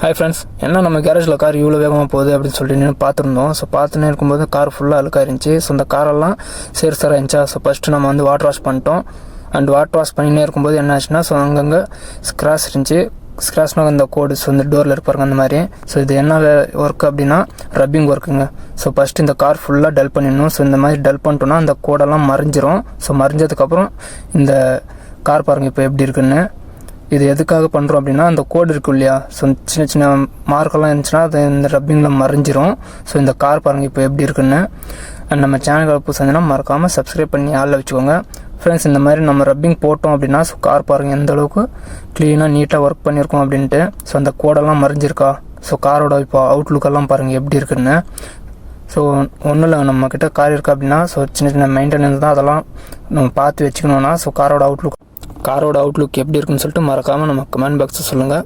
Hi friends, என்ன நம்ம கேரேஜில் car இவ்வளோ வேகமாக போகுது அப்படின்னு சொல்லிட்டு பார்த்துருந்தோம். ஸோ பார்த்துன்னே இருக்கும்போது கார் ஃபுல்லாக அழுக்காக இருந்துச்சு. ஸோ அந்த காரெல்லாம் சேராக இருந்துச்சா. ஸோ ஃபஸ்ட்டு நம்ம வந்து வாட்டர் வாஷ் பண்ணிட்டோம். அண்ட் வாட்டர் வாஷ் பண்ணினே இருக்கும்போது என்ன ஆச்சுன்னா, ஸோ அங்கங்கே ஸ்க்ராச் இருந்துச்சு. ஸ்க்ராச்னால் இந்த கோடு, ஸோ இந்த டோரில் இருப்பாருங்க அந்த மாதிரி. ஸோ இது என்ன ஒர்க் அப்படின்னா ரப்பிங் ஒர்க்குங்க. ஸோ ஃபஸ்ட்டு இந்த கார் ஃபுல்லாக டல் பண்ணிடணும். ஸோ இந்த மாதிரி டல் பண்ணிட்டோன்னா அந்த கோடெல்லாம் மறைஞ்சிரும். ஸோ மறைஞ்சதுக்கப்புறம் இந்த கார் பாருங்கள் இப்போ எப்படி இருக்குன்னு. இது எதுக்காக பண்ணுறோம் அப்படின்னா, அந்த கோடு இருக்கும் இல்லையா, ஸோ சின்ன சின்ன மார்க்கெல்லாம் இருந்துச்சுன்னா அது இந்த ரப்பிங்கில் மறைஞ்சிரும். ஸோ இந்த கார் பாருங்கள் இப்போ எப்படி இருக்குன்னு. அண்ட் நம்ம சேனலில் புதுசாக மறக்காமல் சப்ஸ்கிரைப் பண்ணி ஆளில் வச்சுக்கோங்க ஃப்ரெண்ட்ஸ். இந்த மாதிரி நம்ம ரப்பிங் போட்டோம் அப்படின்னா, ஸோ கார் பாருங்கள் எந்த அளவுக்கு க்ளீனாக நீட்டாக ஒர்க் பண்ணியிருக்கோம் அப்படின்ட்டு. ஸோ அந்த கோடெல்லாம் மறைஞ்சிருக்கா. ஸோ காரோட இப்போ அவுட்லுக்கெல்லாம் பாருங்கள் எப்படி இருக்குன்னு. ஸோ ஒன்றும் இல்லை, நம்மக்கிட்ட கார் இருக்குது அப்படின்னா, ஸோ சின்ன சின்ன மெயின்டெனன்ஸ் தான், அதெல்லாம் நம்ம பார்த்து வச்சுக்கணுன்னா, ஸோ காரோட அவுட்லுக் எப்படி இருக்குன்னு சொல்லிட்டு மறக்காமல் நம்ம கமெண்ட் பாக்ஸில் சொல்லுங்கள்.